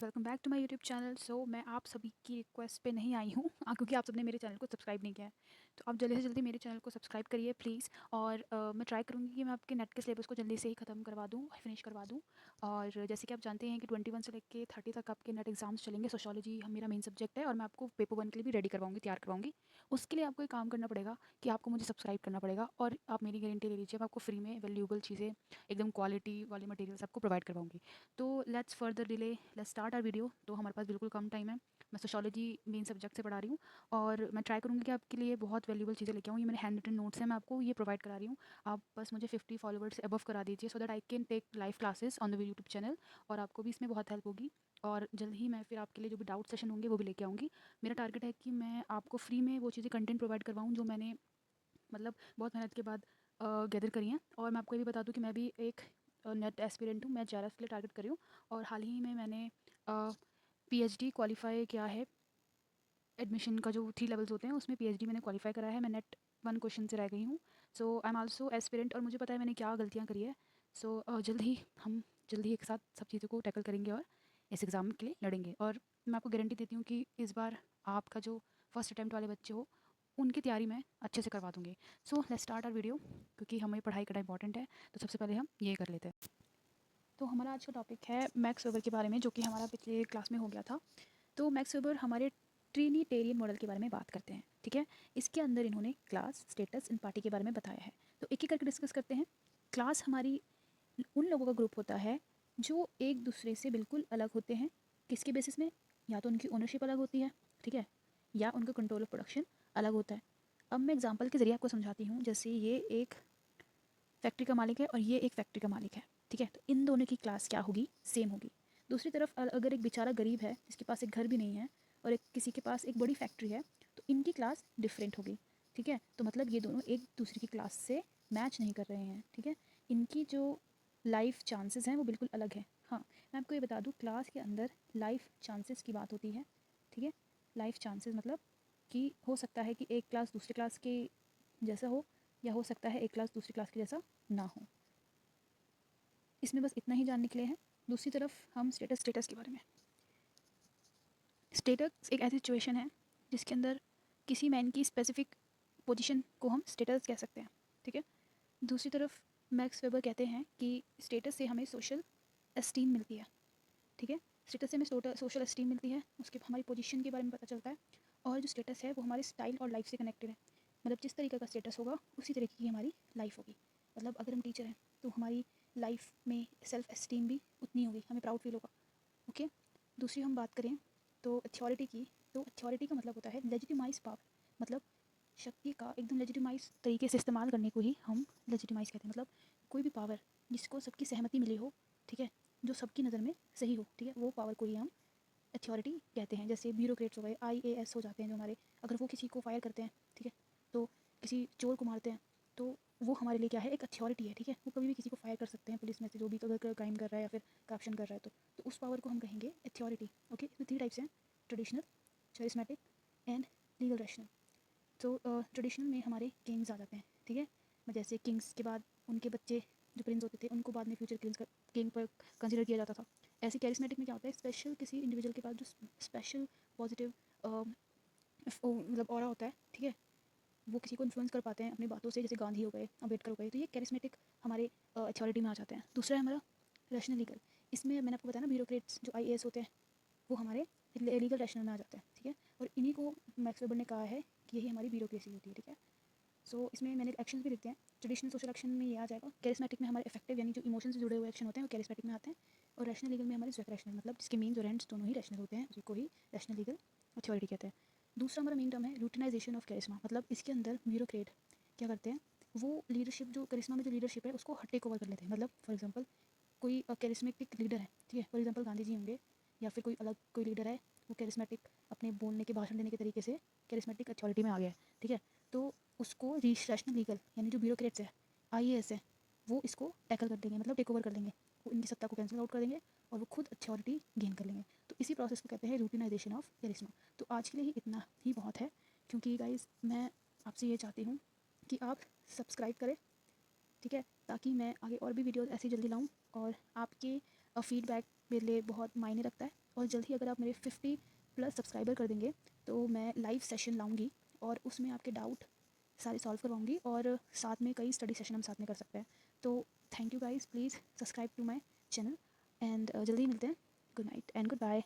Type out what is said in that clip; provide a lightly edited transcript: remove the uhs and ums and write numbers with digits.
Welcome back to my YouTube channel. मैं आप सभी की रिक्वेस्ट पे नहीं आई हूँ क्योंकि आप सबने मेरे चैनल को सब्सक्राइब नहीं किया है। तो आप जल्दी से जल्दी मेरे चैनल को सब्सक्राइब करिए प्लीज़। और मैं ट्राई करूँगी कि मैं आपके नेट के सिलेबस को जल्दी से ही ख़त्म करवा दूँ, फिनिश करवा दूँ। और जैसे कि आप जानते हैं कि 21 से लेकर 30 तक आपके नेट एग्जाम्स चलेंगे। सोशोलॉजी हम मेरा मेन सब्जेक्ट है और मैं आपको पेपर 1 के लिए भी रेडी करवाऊँगी, तैयार करवाऊँगी। उसके लिए आपको एक काम करना पड़ेगा कि आपको मुझे सब्सक्राइब करना पड़ेगा और आप मेरी गारंटी ले लीजिए, मैं आपको फ्री में वैल्यूएबल चीज़ें, एकदम क्वालिटी वाले मटेरियल्स आपको प्रोवाइड करवाऊँगी। तो let's further delay, let's start our video. तो हमारे पास बिल्कुल कम टाइम है। मैं सोशोलॉजी मेन सब्जेक्ट से पढ़ा रही हूँ और मैं ट्राई करूँगी कि आपके लिए बहुत वैल्यूबल चीज़ें लेके आऊँ। ये मेरे हैंड रिटन नोट्स हैं, मैं आपको ये प्रोवाइड करा रही हूँ। आप बस मुझे 50 फॉलोवर्स से अबव करा दीजिए so that I can take live classes on the YouTube channel और आपको भी इसमें बहुत हेल्प होगी। और जल्द ही मैं फिर आपके लिए जो भी डाउट सेशन होंगे वो भी लेके आऊँगी। मेरा टारगेट है कि मैं आपको फ्री में वो चीज़ें कंटेंट प्रोवाइड करवाऊँ जो मैंने मतलब बहुत मेहनत के बाद गैदर करी हैं। और मैं आपको ये भी बता दूँ कि मैं भी एक नेट एस्पिरेंट हूँ, मैं जेआरएफ के लिए टारगेट करी हूँ। और हाल ही में मैंने पीएचडी क्वालिफाई किया है। एडमिशन का जो 3 लेवल्स होते हैं उसमें पीएचडी मैंने क्वालिफाई करा है। मैं नेट 1 क्वेश्चन से रह गई हूँ। सो आई एम आल्सो एस्पिरेंट और मुझे पता है मैंने क्या गलतियाँ करी है। जल्द ही एक साथ सब चीज़ों को टैकल करेंगे और इस एग्ज़ाम के लिए लड़ेंगे। और मैं आपको गारंटी देती हूँ कि इस बार आपका जो फर्स्ट अटैम्प्ट वाले बच्चे हो उनकी तैयारी मैं अच्छे से करवा दूँगी। So let's start our video क्योंकि हमें पढ़ाई करना इंपॉर्टेंट है। तो सबसे पहले हम ये कर लेते हैं। तो हमारा आज का टॉपिक है मैक्स वेबर के बारे में, जो कि हमारा पिछले क्लास में हो गया था। तो मैक्स वेबर हमारे ट्रिनिटेरियन मॉडल के बारे में बात करते हैं, ठीक है। इसके अंदर इन्होंने क्लास, स्टेटस एंड पार्टी के बारे में बताया है। तो एक एक करके डिस्कस करते हैं। क्लास हमारी उन लोगों का ग्रुप होता है जो एक दूसरे से बिल्कुल अलग होते हैं। किसके बेसिस में? या तो उनकी ओनरशिप अलग होती है, ठीक है, या उनका कंट्रोल ऑफ प्रोडक्शन अलग होता है। अब मैं एग्जांपल के ज़रिए आपको समझाती हूँ। जैसे ये एक फैक्ट्री का मालिक है और ये एक फैक्ट्री का मालिक है, ठीक है। तो इन दोनों की क्लास क्या होगी? सेम होगी। दूसरी तरफ अगर एक बेचारा गरीब है जिसके पास एक घर भी नहीं है और एक किसी के पास एक बड़ी फैक्ट्री है, तो इनकी क्लास डिफरेंट होगी, ठीक है। तो मतलब ये दोनों एक दूसरे की क्लास से मैच नहीं कर रहे हैं, ठीक है। इनकी जो लाइफ चांसेस हैं वो बिल्कुल अलग है। हाँ, मैं आपको ये बता दूँ, क्लास के अंदर लाइफ चांसेस की बात होती है, ठीक है। लाइफ चांसेस मतलब कि हो सकता है कि एक क्लास दूसरी क्लास के जैसा हो, या हो सकता है एक क्लास दूसरी क्लास के जैसा ना हो। इसमें बस इतना ही जानने के लिए है। दूसरी तरफ हम स्टेटस के बारे में। स्टेटस एक ऐसी सिचुएशन है जिसके अंदर किसी मैन की स्पेसिफिक पोजीशन को हम स्टेटस कह सकते हैं, ठीक है। दूसरी तरफ मैक्स वेबर कहते हैं कि स्टेटस से हमें सोशल एस्टीम मिलती है, ठीक है। स्टेटस से हमें सोशल एस्टीम मिलती है, उसके हमारी पोजीशन के बारे में पता चलता है। और जो स्टेटस है वो हमारे स्टाइल और लाइफ से कनेक्टेड है। मतलब जिस तरीके का स्टेटस होगा उसी तरीके की हमारी लाइफ होगी। मतलब अगर हम टीचर हैं तो हमारी लाइफ में सेल्फ एस्टीम भी उतनी होगी, हमें प्राउड फील होगा, ओके। दूसरी हम बात करें तो अथॉरिटी की। तो अथॉरिटी का मतलब होता है लेजिटिमाइज पावर। मतलब शक्ति का एकदम लेजिटिमाइज तरीके से इस्तेमाल करने को ही हम लेजिटिमाइज कहते हैं। मतलब कोई भी पावर जिसको सबकी सहमति मिली हो, ठीक है, जो सबकी नज़र में सही हो, ठीक है, वो पावर को ही हम अथॉरिटी कहते हैं। जैसे ब्यूरोक्रेट्स हो गए, आईएएस हो जाते हैं जो हमारे, अगर वो किसी को फायर करते हैं, ठीक है, तो किसी चोर को मारते हैं, तो वो हमारे लिए क्या है? एक अथॉरिटी है, ठीक है। वो कभी भी किसी को फायर कर सकते हैं पुलिस में से, जो भी अगर क्राइम कर रहा है या फिर करप्शन कर रहा है तो उस पावर को हम कहेंगे अथॉरिटी, ओके। इसमें 3 टाइप्स हैं: traditional, charismatic and legal rational. तो ट्रेडिशनल में हमारे किंग्स आ जाते हैं, ठीक है। जैसे किंग्स के बाद उनके बच्चे जो प्रिंस होते थे उनको बाद में फ्यूचर किंग पर कंसिडर किया जाता था। ऐसे कैरिस्मेटिक में क्या होता है? स्पेशल किसी इंडिविजुअल के पास जो स्पेशल पॉजिटिव मतलब ऑरा होता है, ठीक है, वो किसी को इन्फ्लुएंस कर पाते हैं अपनी बातों से, जैसे गांधी हो गए, अम्बेडकर हो गए। तो ये कैरिस्मेटिक हमारे अथॉरिटी में आ जाते हैं। दूसरा है हमारा रैशनल लीगल। इसमें मैंने आपको बताया ना, ब्यूरोक्रेट्स जो आईएएस होते हैं वो हमारे लीगल रैशनल में आ जाते हैं, ठीक है। और इन्हीं को मैक्स वेबर ने कहा है कि यही हमारी ब्यूरोक्रेसी होती है, ठीक है। सो इसमें मैंने एक्शन भी लिखते हैं। ट्रेडिशनल सोशल एक्शन में ये आ जाएगा। कैरिस्मेटिक में हमारे इफेक्टिव यानी जो इमोशन से जुड़े हुए एक्शन होते हैं वो कैरिस्मेटिक में आते हैं। और रैशनल लीगल में हमारे स्वैक रैशनल, मतलब जिसके मीन्स और एंड्स दोनों ही रैशनल होते हैं, उसी को ही रैशनल लीगल अथॉरिटी कहते हैं। दूसरा हमारा मेन टर्म है रूटिनाइजेशन ऑफ कैरिस्मा। मतलब इसके अंदर ब्यूरोक्रेट क्या करते हैं? वो लीडरशिप, जो करिश्मा में जो लीडरशिप है उसको टेक ओवर कर लेते हैं। मतलब फॉर एग्जांपल कोई कैरिस्मेटिक लीडर है, ठीक है, फॉर एग्जांपल गांधी जी होंगे, या फिर कोई अलग कोई लीडर है, वो कैरिस्मेटिक अपने बोलने के, भाषण देने के तरीके से कैरिस्मेटिक अथॉरिटी में आ गया है, ठीक है। तो उसको रैशनल लीगल यानी जो ब्यूरोक्रेट्स है, आईएएस है, वो इसको टैकल कर देंगे, मतलब टेक ओवर कर देंगे। वो इनकी सत्ता को कैंसिल आउट कर देंगे और वो खुद अथॉरिटी गेन कर लेंगे। तो इसी प्रोसेस को कहते हैं रूटिनाइजेशन ऑफ कैरिस्मा। तो आज के लिए ही इतना ही बहुत है, क्योंकि गाइज मैं आपसे ये चाहती हूँ कि आप सब्सक्राइब करें, ठीक है, ताकि मैं आगे और भी वीडियोस ऐसी जल्दी लाऊं। और आपके फीडबैक मेरे लिए बहुत मायने रखता है। और जल्द ही अगर आप मेरे 50+ सब्सक्राइबर कर देंगे तो मैं लाइव सेशन लाऊंगी और उसमें आपके डाउट सारे सॉल्व करवाऊंगी, और साथ में कई स्टडी सेशन हम साथ में कर सकते हैं। तो thank you guys, please subscribe to my channel, and जल्दी मिलते हैं। Good night and good bye.